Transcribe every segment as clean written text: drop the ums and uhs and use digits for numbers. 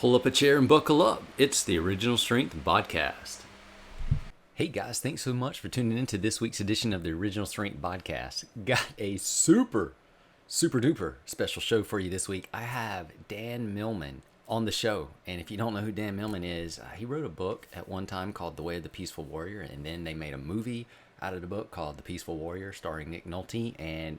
Pull up a chair and buckle up. It's the Original Strength BodCast. Hey guys, thanks so much for tuning in to this week's edition of the Original Strength BodCast. Got a super duper special show for you this week. I have Dan Millman on the show. And if you don't know who Dan Millman is, he wrote a book at one time called The Way of the Peaceful Warrior. And then they made a movie out of the book called The Peaceful Warrior starring Nick Nolte. And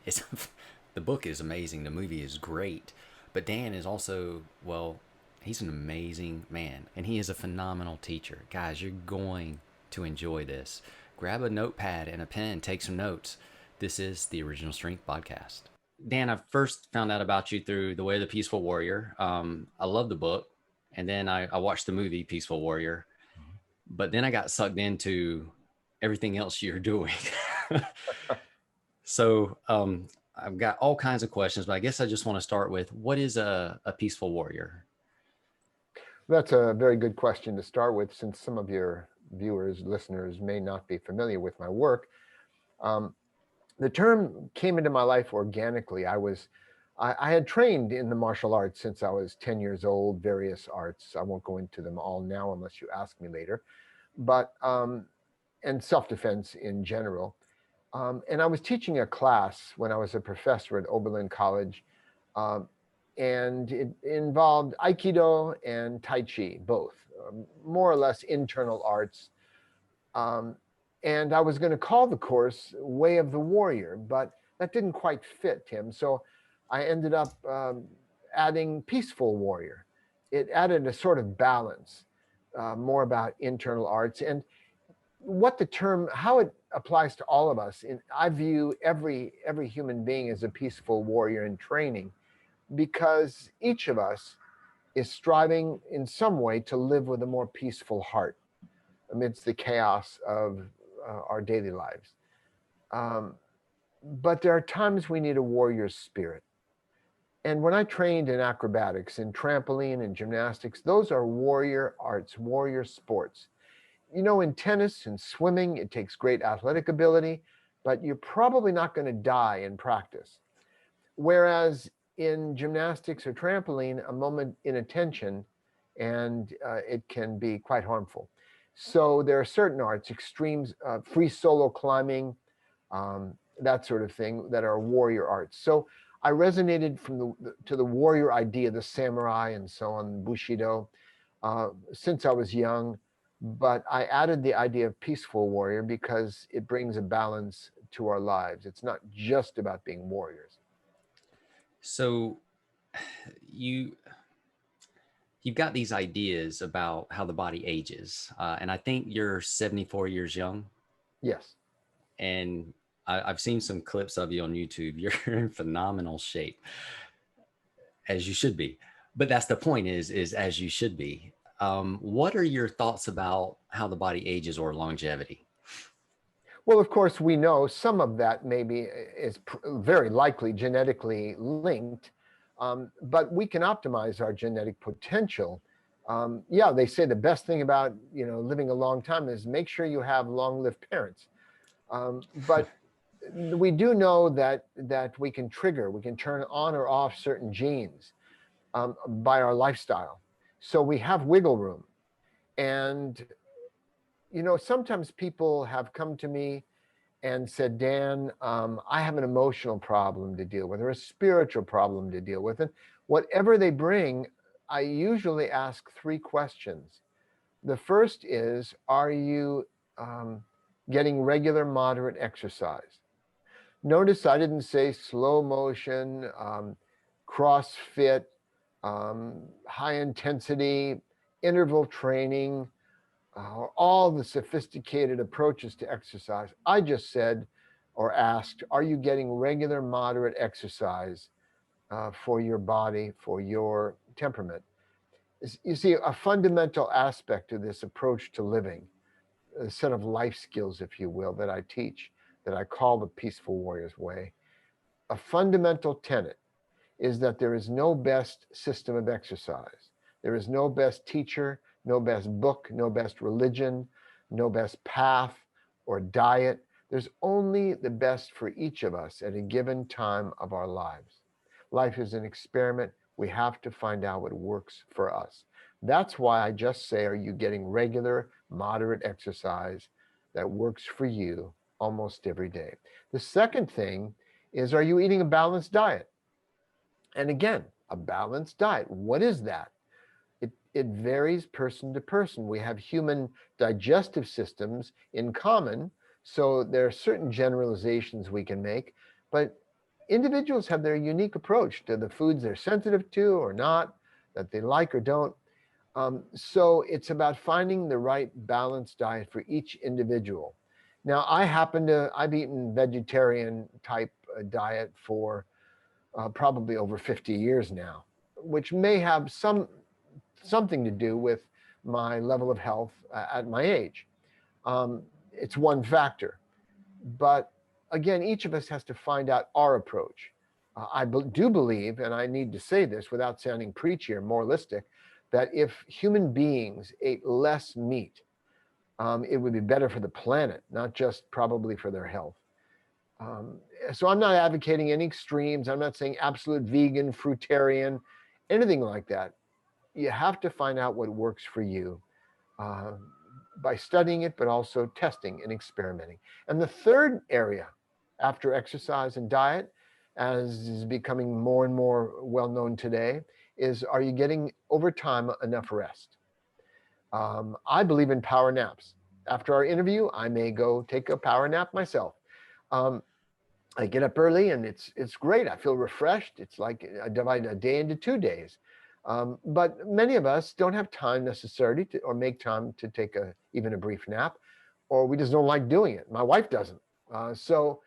the book is amazing. The movie is great. But Dan is also, well, he's an amazing man. And he is a phenomenal teacher. Guys, you're going to enjoy this. Grab a notepad and a pen, take some notes. This is the Original Strength Podcast. Dan, I first found out about you through The Way of the Peaceful Warrior. I love the book. And then I watched the movie Peaceful Warrior. But then I got sucked into everything else you're doing. So I've got all kinds of questions, but I guess I just want to start with, what is a peaceful warrior? That's a very good question to start with, since some of your viewers, listeners may not be familiar with my work. The term came into my life organically. I had trained in the martial arts since I was 10 years old, various arts. I won't go into them all now unless you ask me later, but and self-defense in general. And I was teaching a class when I was a professor at Oberlin College, and it involved Aikido and Tai Chi, both, more or less internal arts. And I was going to call the course Way of the Warrior, but that didn't quite fit, Tim. So I ended up adding Peaceful Warrior. It added a sort of balance, more about internal arts. And what the term, how it applies to all of us, I view every human being as a peaceful warrior in training, because each of us is striving in some way to live with a more peaceful heart amidst the chaos of our daily lives. But there are times we need a warrior's spirit. And when I trained in acrobatics, in trampoline and gymnastics, those are warrior arts, warrior sports. You know, in tennis and swimming, it takes great athletic ability, but you're probably not going to die in practice. Whereas in gymnastics or trampoline, a moment inattention, and it can be quite harmful. So there are certain arts, extremes, free solo climbing, that sort of thing, that are warrior arts. So I resonated to the warrior idea, the samurai and so on, Bushido, since I was young. But I added the idea of peaceful warrior because it brings a balance to our lives. It's not just about being warriors. So you've got these ideas about how the body ages. And I think you're 74 years young. Yes. And I've seen some clips of you on YouTube. You're in phenomenal shape, as you should be. But that's the point, is as you should be. What are your thoughts about how the body ages or longevity? Well, of course, we know some of that maybe is very likely genetically linked, but we can optimize our genetic potential. Yeah, they say the best thing about living a long time is make sure you have long-lived parents. But we do know that we can turn on or off certain genes by our lifestyle. So we have wiggle room. And sometimes people have come to me and said, Dan, I have an emotional problem to deal with, or a spiritual problem to deal with. And whatever they bring, I usually ask three questions. The first is, are you getting regular, moderate exercise? Notice I didn't say slow motion, CrossFit, high intensity, interval training, all the sophisticated approaches to exercise. I just said or asked, are you getting regular, moderate exercise for your body, for your temperament? You see, a fundamental aspect of this approach to living, a set of life skills, if you will, that I teach, that I call the Peaceful Warrior's Way. A fundamental tenet is that there is no best system of exercise. There is no best teacher, no best book, no best religion, no best path or diet. There's only the best for each of us at a given time of our lives. Life is an experiment. We have to find out what works for us. That's why I just say, are you getting regular, moderate exercise that works for you almost every day? The second thing is, are you eating a balanced diet? And again, a balanced diet, what is that? It varies person to person. We have human digestive systems in common, so there are certain generalizations we can make, but individuals have their unique approach to the foods they're sensitive to or not, that they like or don't. So it's about finding the right balanced diet for each individual. Now, I've eaten vegetarian type diet for probably over 50 years now, which may have something to do with my level of health at my age. It's one factor. But again, each of us has to find out our approach. Do believe, and I need to say this without sounding preachy or moralistic, that if human beings ate less meat, it would be better for the planet, not just probably for their health. Um, so I'm not advocating any extremes. I'm not saying absolute vegan, fruitarian, anything like that. You have to find out what works for you uh, by studying it, but also testing and experimenting. And the third area after exercise and diet, as is becoming more and more well known today, is, are you getting over time enough rest? I believe in power naps. After our interview, I may go take a power nap myself. Um, I get up early and it's great. I feel refreshed. It's like I divide a day into 2 days. But many of us don't have time necessarily to, or make time to take even a brief nap, or we just don't like doing it. My wife doesn't. So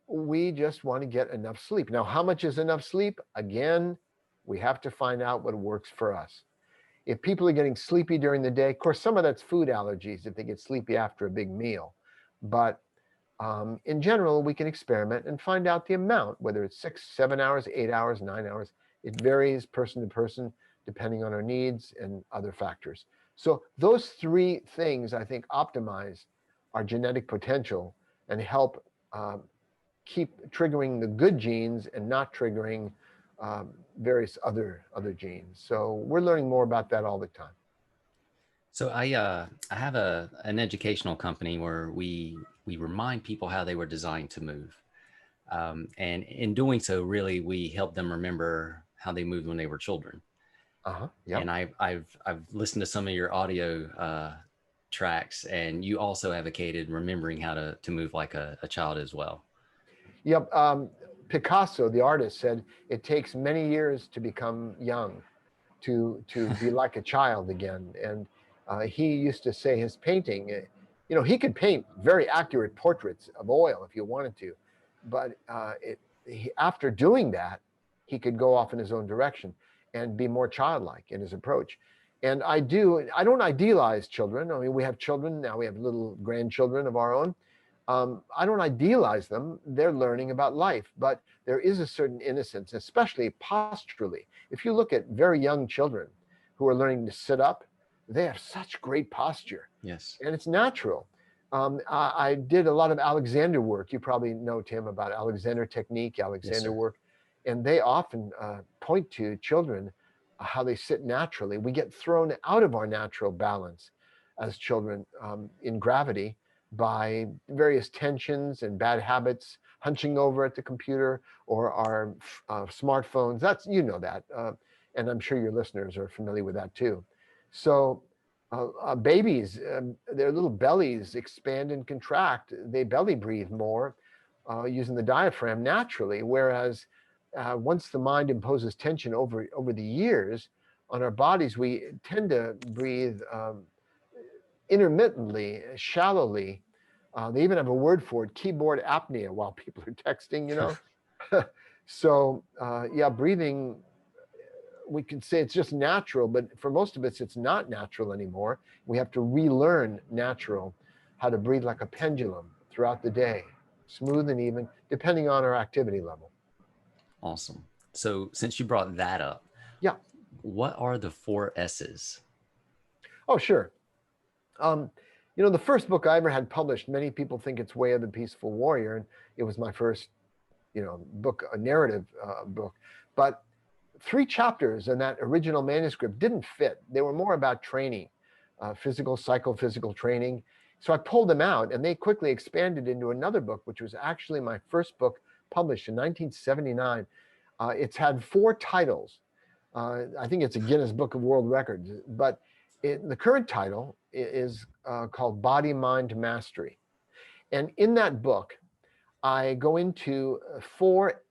we just want to get enough sleep. Now, how much is enough sleep? Again, we have to find out what works for us. If people are getting sleepy during the day, of course, some of that's food allergies if they get sleepy after a big meal. But in general, we can experiment and find out the amount, whether it's 6, 7 hours, 8 hours, 9 hours. It varies person to person, depending on our needs and other factors. So those three things, I think, optimize our genetic potential and help keep triggering the good genes and not triggering various other genes. So we're learning more about that all the time. So I have an educational company where we remind people how they were designed to move, and in doing so, really we help them remember how they moved when they were children. Yeah. And I've listened to some of your audio tracks, and you also advocated remembering how to move like a child as well. Yep. Picasso, the artist, said it takes many years to become young, to be like a child again. And he used to say his painting, he could paint very accurate portraits of oil if he wanted to, but after doing that, he could go off in his own direction and be more childlike in his approach. And I don't idealize children. I mean, we have children now, we have little grandchildren of our own. I don't idealize them. They're learning about life, but there is a certain innocence, especially posturally. If you look at very young children who are learning to sit up, they have such great posture. Yes. And it's natural. I did a lot of Alexander work. You probably know, Tim, about Alexander technique, Alexander work. And they often point to children how they sit naturally. We get thrown out of our natural balance as children in gravity by various tensions and bad habits, hunching over at the computer or our smartphones. That's, that. And I'm sure your listeners are familiar with that too. So babies, their little bellies expand and contract. They belly breathe more using the diaphragm naturally, whereas once the mind imposes tension over the years on our bodies, we tend to breathe intermittently, shallowly. They even have a word for it, keyboard apnea, while people are texting, So breathing, we could say it's just natural, but for most of us, it's not natural anymore. We have to relearn how to breathe like a pendulum throughout the day, smooth and even, depending on our activity level. Awesome. So since you brought that up, Yeah. what are the 4 S's? Oh, sure. The first book I ever had published, many people think it's Way of the Peaceful Warrior, and it was my first, book, a narrative book. But 3 chapters in that original manuscript didn't fit. They were more about training, physical, psychophysical training. So I pulled them out, and they quickly expanded into another book, which was actually my first book published in 1979. It's had 4 titles. I think it's a Guinness Book of World Records, but the current title is called Body Mind Mastery. And in that book, I go into 4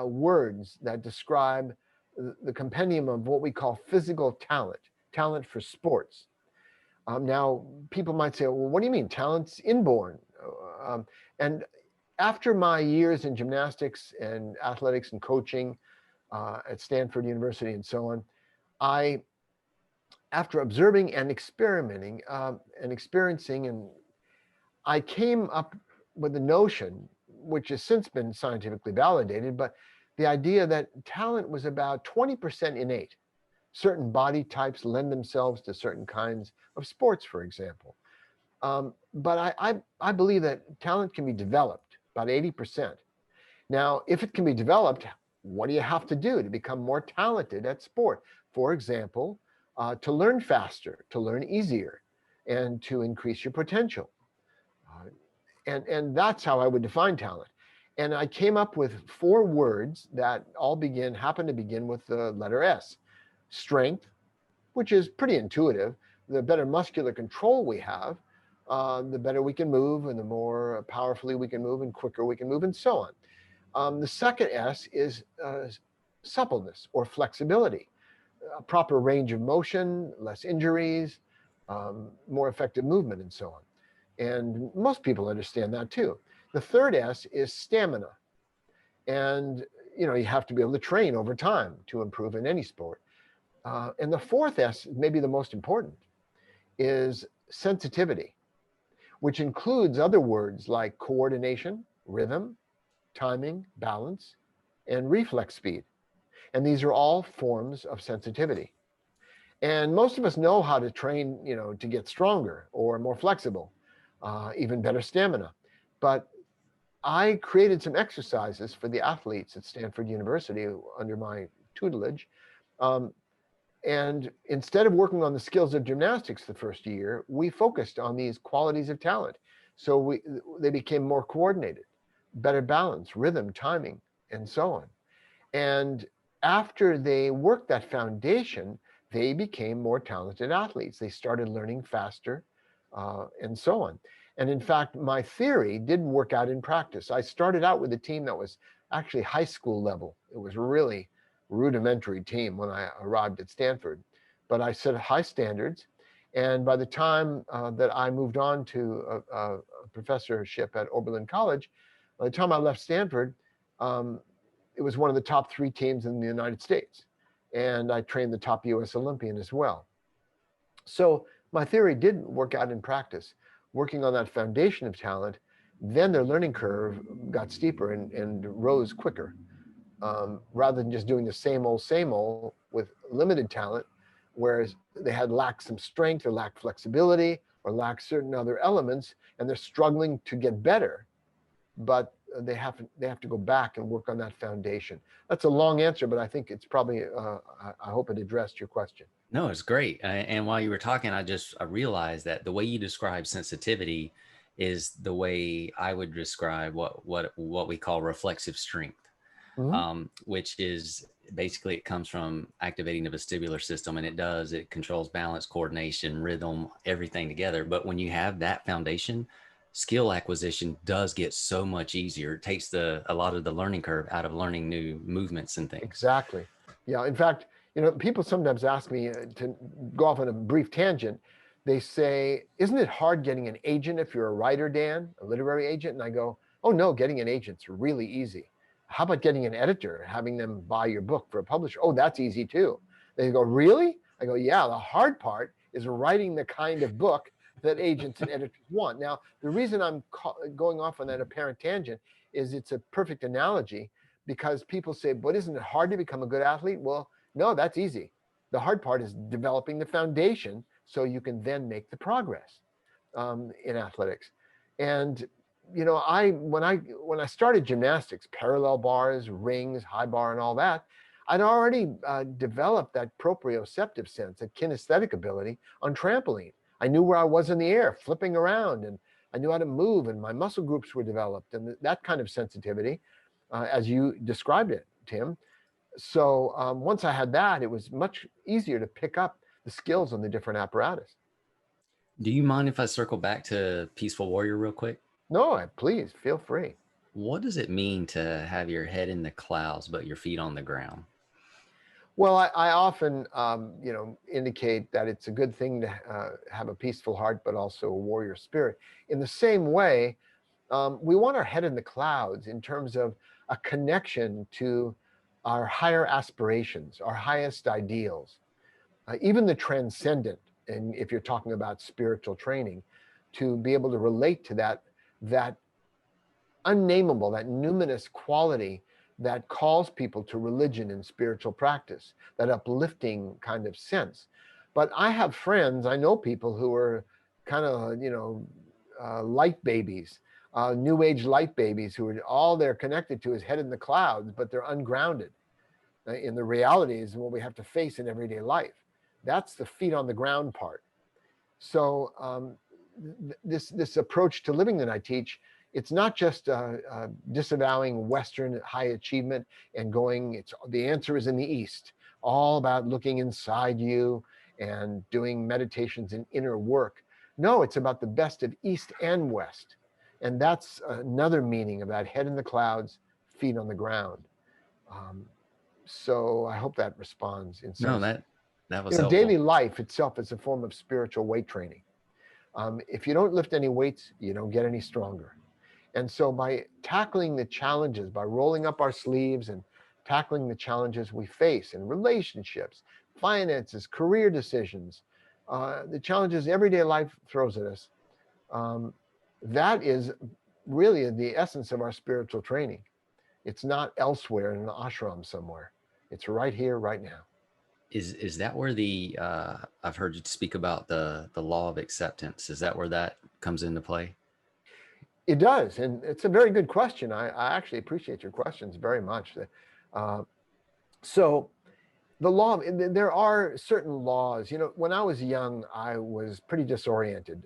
words that describe the compendium of what we call physical talent, talent for sports. Now, people might say, well, what do you mean? Talent's inborn. And after my years in gymnastics and athletics and coaching at Stanford University and so on, after observing and experimenting and experiencing, and I came up with the notion, which has since been scientifically validated, but the idea that talent was about 20% innate. Certain body types lend themselves to certain kinds of sports, for example. But I believe that talent can be developed, about 80%. Now, if it can be developed, what do you have to do to become more talented at sport? For example, to learn faster, to learn easier, and to increase your potential. And that's how I would define talent. And I came up with 4 words that all happen to begin with the letter S. Strength, which is pretty intuitive. The better muscular control we have, the better we can move, and the more powerfully we can move, and quicker we can move, and so on. The second S is suppleness or flexibility, a proper range of motion, less injuries, more effective movement, and so on. And most people understand that too. The third S is stamina. And you have to be able to train over time to improve in any sport. And the fourth S, maybe the most important, is sensitivity, which includes other words like coordination, rhythm, timing, balance, and reflex speed. And these are all forms of sensitivity. And most of us know how to train, to get stronger or more flexible, even better stamina. But I created some exercises for the athletes at Stanford University under my tutelage. And instead of working on the skills of gymnastics the first year, we focused on these qualities of talent. So they became more coordinated, better balance, rhythm, timing, and so on. And after they worked that foundation, they became more talented athletes. They started learning faster, and so on. And in fact, my theory didn't work out in practice. I started out with a team that was actually high school level. It was really rudimentary team when I arrived at Stanford, but I set high standards. And by the time that I moved on to a professorship at Oberlin College, by the time I left Stanford, it was one of the top 3 teams in the United States. And I trained the top US Olympian as well. So my theory didn't work out in practice. Working on that foundation of talent, then their learning curve got steeper and rose quicker. Rather than just doing the same old with limited talent, whereas they had lacked some strength or lacked flexibility or lacked certain other elements, and they're struggling to get better, but they have to go back and work on that foundation. That's a long answer, but I think it's probably, I hope it addressed your question. No, it's great. And while you were talking, I realized that the way you describe sensitivity is the way I would describe what we call reflexive strength. Mm-hmm. Which is basically, it comes from activating the vestibular system, and it controls balance, coordination, rhythm, everything together. But when you have that foundation, skill acquisition does get so much easier. It takes a lot of the learning curve out of learning new movements and things. Exactly. Yeah. In fact, people sometimes ask me to go off on a brief tangent. They say, isn't it hard getting an agent if you're a writer, Dan, a literary agent? And I go, oh no, getting an agent's really easy. How about getting an editor, having them buy your book for a publisher? Oh, that's easy too. They go, really? I go, yeah, the hard part is writing the kind of book that agents and editors want. Now, the reason I'm going off on that apparent tangent is it's a perfect analogy, because people say, but isn't it hard to become a good athlete? Well, no, that's easy. The hard part is developing the foundation so you can then make the progress in athletics. And when I started gymnastics, parallel bars, rings, high bar, and all that, I'd already developed that proprioceptive sense, that kinesthetic ability on trampoline. I knew where I was in the air, flipping around, and I knew how to move, and my muscle groups were developed, and that kind of sensitivity, as you described it, Tim. So once I had that, it was much easier to pick up the skills on the different apparatus. Do you mind if I circle back to Peaceful Warrior real quick? No, please feel free. What does it mean to have your head in the clouds but your feet on the ground? Well, I often, indicate that it's a good thing to have a peaceful heart, but also a warrior spirit. In the same way, we want our head in the clouds in terms of a connection to our higher aspirations, our highest ideals, even the transcendent. And if you're talking about spiritual training, to be able to relate to that unnameable, that numinous quality that calls people to religion and spiritual practice, that uplifting kind of sense. But I have friends, I know people who are kind of, light babies, new age light babies, who are all they're connected to is head in the clouds, but they're ungrounded in the realities and what we have to face in everyday life. That's the feet on the ground part. So this approach to living that I teach, it's not just disavowing Western high achievement and going, the answer is in the East, all about looking inside you and doing meditations and inner work. No, it's about the best of East and West. And that's another meaning of that head in the clouds, feet on the ground. So I hope that responds in some. No, that was helpful. Daily life itself is a form of spiritual weight training. If you don't lift any weights, you don't get any stronger. And so by tackling the challenges, by rolling up our sleeves and tackling the challenges we face in relationships, finances, career decisions, the challenges everyday life throws at us, that is really the essence of our spiritual training. It's not elsewhere in an ashram somewhere. It's right here, right now. Is that where the I've heard you speak about the law of acceptance? Is that where that comes into play? It does, and it's a very good question. I actually appreciate your questions very much. So the law, there are certain laws. When I was young, I was pretty disoriented.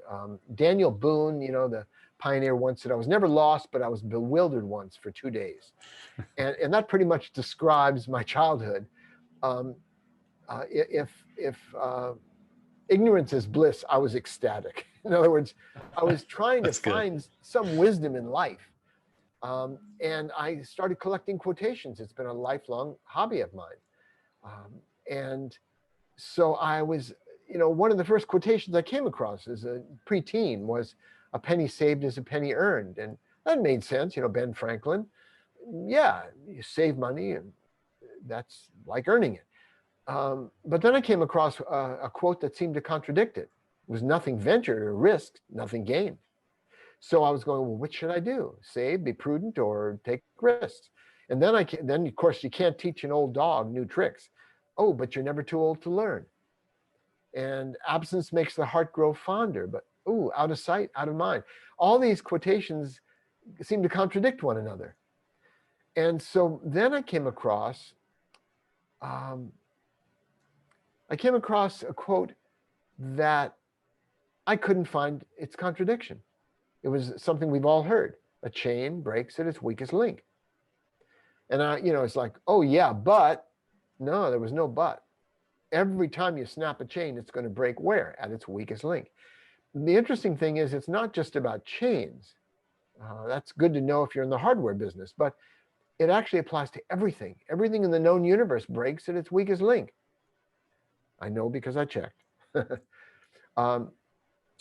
Daniel Boone, the pioneer, once said, I was never lost, but I was bewildered once for 2 days. And that pretty much describes my childhood. If ignorance is bliss, I was ecstatic. In other words, I was trying to find some wisdom in life. And I started collecting quotations. It's been a lifelong hobby of mine. And so I was, one of the first quotations I came across as a preteen was, a penny saved is a penny earned. And that made sense. Ben Franklin, yeah, you save money and that's like earning it. But then I came across a quote that seemed to contradict it. It was nothing ventured or risked, nothing gained. So I was going, well, what should I do? Save, be prudent, or take risks? And then of course, you can't teach an old dog new tricks. Oh, but you're never too old to learn. And absence makes the heart grow fonder, but out of sight, out of mind. All these quotations seem to contradict one another. And so then I came across a quote that I couldn't find its contradiction. It was something we've all heard. A chain breaks at its weakest link. And it's like, oh yeah, but no, there was no but. Every time you snap a chain, it's going to break where? At its weakest link. The interesting thing is, it's not just about chains. That's good to know if you're in the hardware business, but it actually applies to everything. Everything in the known universe breaks at its weakest link. I know because I checked.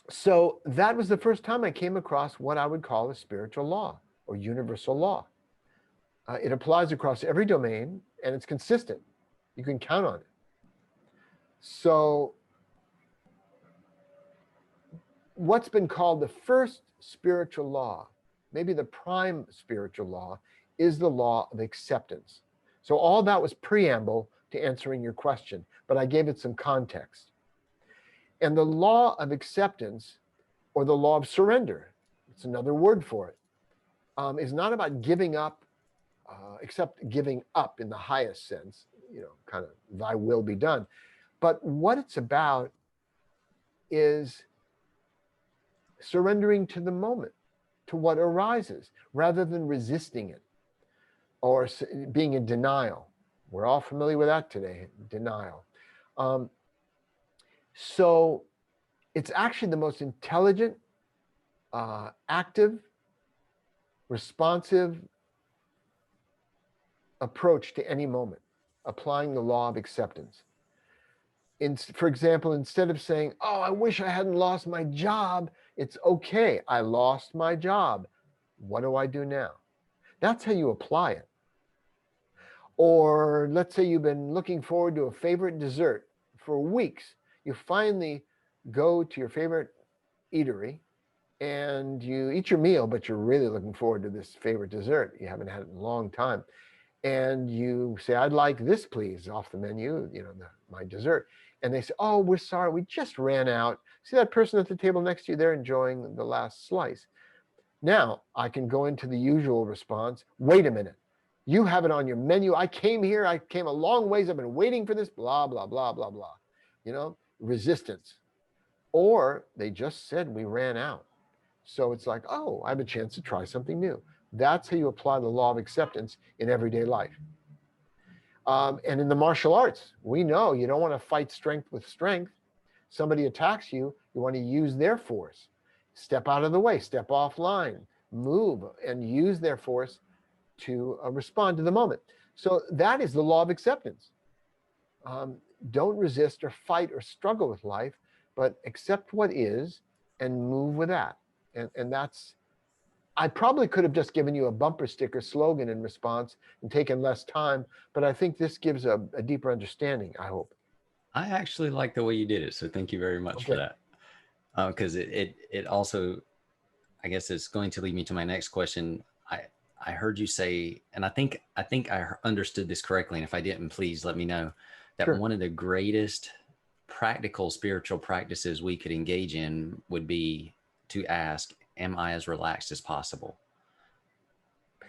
So that was the first time I came across what I would call a spiritual law or universal law. It applies across every domain and it's consistent. You can count on it. So what's been called the first spiritual law, maybe the prime spiritual law, is the law of acceptance. So all that was preamble to answering your question, but I gave it some context. And the law of acceptance, or the law of surrender, it's another word for it, is not about giving up, except giving up in the highest sense, kind of thy will be done. But what it's about is surrendering to the moment, to what arises, rather than resisting it or being in denial. We're all familiar with that today, denial. So it's actually the most intelligent, active, responsive approach to any moment, applying the law of acceptance. For example, instead of saying, oh, I wish I hadn't lost my job, it's okay, I lost my job. What do I do now? That's how you apply it. Or let's say you've been looking forward to a favorite dessert for weeks. You finally go to your favorite eatery and you eat your meal, but you're really looking forward to this favorite dessert. You haven't had it in a long time. And you say, I'd like this, please, off the menu, my dessert. And they say, oh, we're sorry, we just ran out. See that person at the table next to you, they're enjoying the last slice. Now I can go into the usual response. Wait a minute. You have it on your menu. I came here. I came a long ways. I've been waiting for this, blah, blah, blah, blah, blah. Resistance. Or they just said we ran out. So it's like, oh, I have a chance to try something new. That's how you apply the law of acceptance in everyday life. And in the martial arts, we know you don't want to fight strength with strength. Somebody attacks you, you want to use their force. Step out of the way, step offline, move, and use their force to respond to the moment. So that is the law of acceptance. Don't resist or fight or struggle with life, but accept what is and move with that. And that's, I probably could have just given you a bumper sticker slogan in response and taken less time, but I think this gives a deeper understanding, I hope. I actually like the way you did it, so thank you very much for that. Because it also, I guess it's going to lead me to my next question. I heard you say, and I think I understood this correctly, and if I didn't, please let me know, that Sure. One of the greatest practical spiritual practices we could engage in would be to ask, am I as relaxed as possible?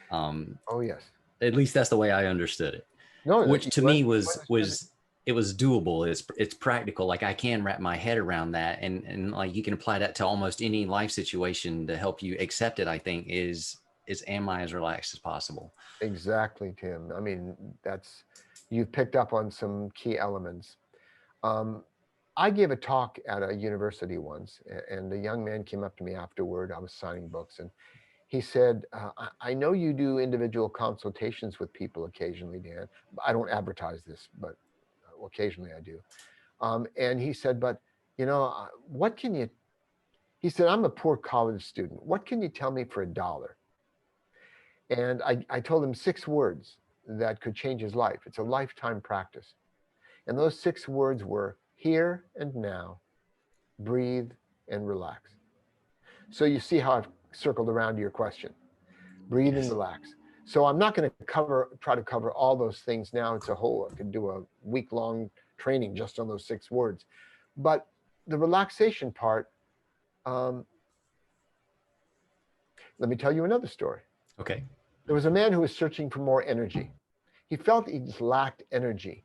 Oh, yes. At least that's the way I understood it. No, Which to me was it. it was doable. It's practical. Like I can wrap my head around that, and like you can apply that to almost any life situation to help you accept it. I think is am I as relaxed as possible? Exactly, Tim. I mean, you've picked up on some key elements. I gave a talk at a university once, and a young man came up to me afterward. I was signing books, and he said, I know you do individual consultations with people occasionally, Dan. I don't advertise this, but occasionally I do. And he said, but what can you, he said, I'm a poor college student. What can you tell me for $1? And I told him 6 words that could change his life. It's a lifetime practice. And those 6 words were here and now, breathe and relax. So you see how I've circled around to your question. Breathe and relax. So I'm not going to try to cover all those things now. I could do a week-long training just on those 6 words. But the relaxation part, let me tell you another story. Okay. There was a man who was searching for more energy. He felt he just lacked energy.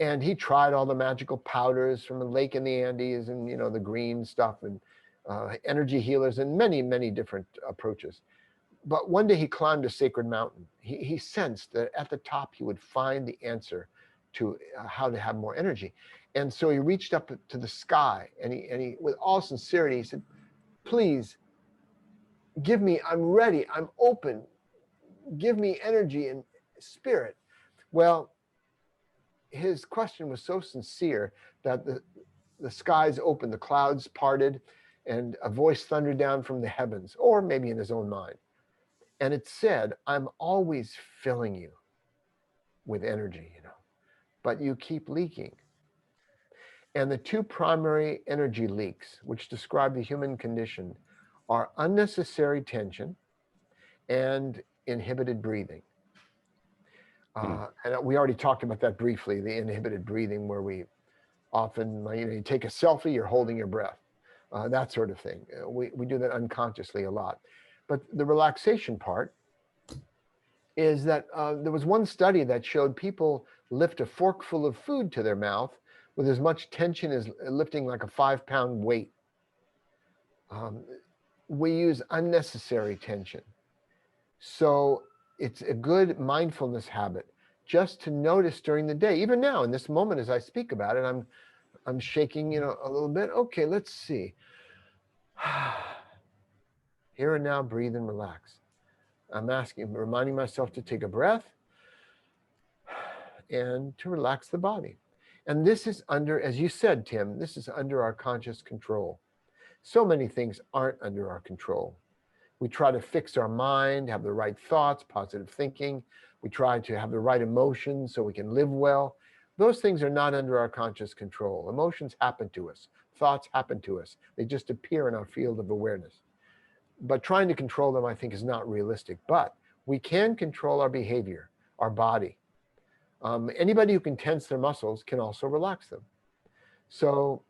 And he tried all the magical powders from a lake in the Andes and, the green stuff and energy healers and many, many different approaches. But one day he climbed a sacred mountain. He sensed that at the top he would find the answer to how to have more energy. And so he reached up to the sky and he with all sincerity, he said, please give me, I'm ready, I'm open, give me energy and spirit. Well, his question was so sincere that the skies opened, the clouds parted, and a voice thundered down from the heavens, or maybe in his own mind. And it said, I'm always filling you with energy, but you keep leaking. And the 2 primary energy leaks, which describe the human condition, are unnecessary tension and inhibited breathing. And we already talked about that briefly, the inhibited breathing, where we often, you take a selfie, you're holding your breath, that sort of thing. We do that unconsciously a lot. But the relaxation part is that there was one study that showed people lift a forkful of food to their mouth with as much tension as lifting like a 5-pound weight. We use unnecessary tension. So it's a good mindfulness habit just to notice during the day, even now in this moment as I speak about it, I'm shaking, a little bit. Okay, let's see. Here and now, breathe and relax. I'm reminding myself to take a breath and to relax the body. And this is under, as you said, Tim, this is under our conscious control. So many things aren't under our control. We try to fix our mind, have the right thoughts, positive thinking. We try to have the right emotions so we can live well. Those things are not under our conscious control. Emotions happen to us. Thoughts happen to us. They just appear in our field of awareness. But trying to control them, I think, is not realistic. But we can control our behavior, our body. Anybody who can tense their muscles can also relax them. So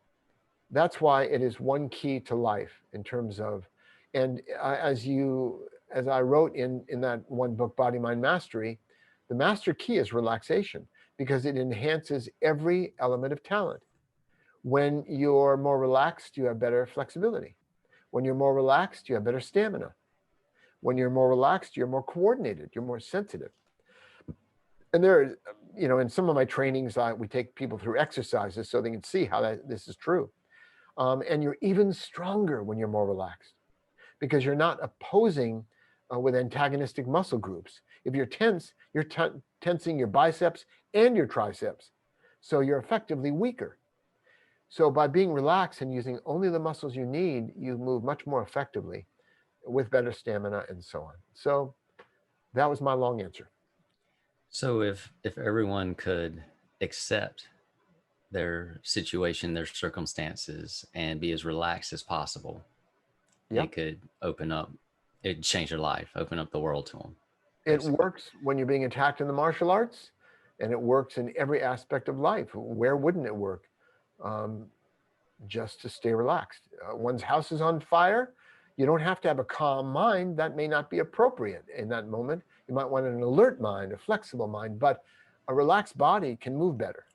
that's why it is one key to life in terms of, and as I wrote in that one book, Body, Mind, Mastery, the master key is relaxation because it enhances every element of talent. When you're more relaxed, you have better flexibility. When you're more relaxed, you have better stamina. When you're more relaxed, you're more coordinated, you're more sensitive. And there, in some of my trainings, we take people through exercises so they can see how this is true. And you're even stronger when you're more relaxed because you're not opposing with antagonistic muscle groups. If you're tense, you're tensing your biceps and your triceps. So you're effectively weaker. So by being relaxed and using only the muscles you need, you move much more effectively with better stamina and so on. So that was my long answer. So if everyone could accept their situation, their circumstances, and be as relaxed as possible, it could it'd change their life, open up the world to them. Basically. It works when you're being attacked in the martial arts, and it works in every aspect of life. Where wouldn't it work? Just to stay relaxed. One's house is on fire. You don't have to have a calm mind. That may not be appropriate in that moment. You might want an alert mind, a flexible mind, but a relaxed body can move better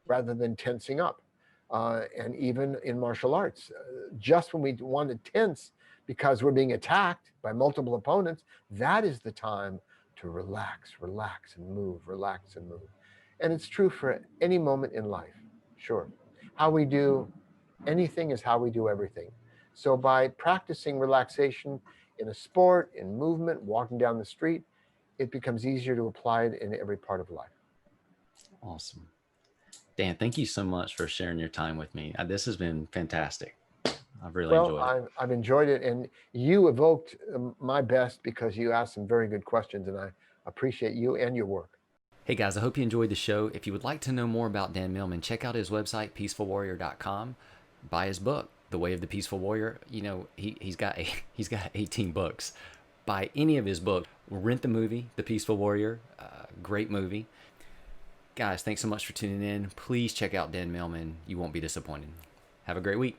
rather than tensing up. And even in martial arts, just when we want to tense because we're being attacked by multiple opponents, that is the time to relax and move, relax and move. And it's true for any moment in life, sure. How we do anything is how we do everything. So by practicing relaxation in a sport, in movement, walking down the street, it becomes easier to apply it in every part of life. Awesome. Dan, thank you so much for sharing your time with me. This has been fantastic. I've really enjoyed it. I've enjoyed it, and you evoked my best because you asked some very good questions, and I appreciate you and your work. Hey guys, I hope you enjoyed the show. If you would like to know more about Dan Millman, check out his website, peacefulwarrior.com. Buy his book, The Way of the Peaceful Warrior. He's got 18 books. Buy any of his books. Rent the movie, The Peaceful Warrior. Great movie. Guys, thanks so much for tuning in. Please check out Dan Millman. You won't be disappointed. Have a great week.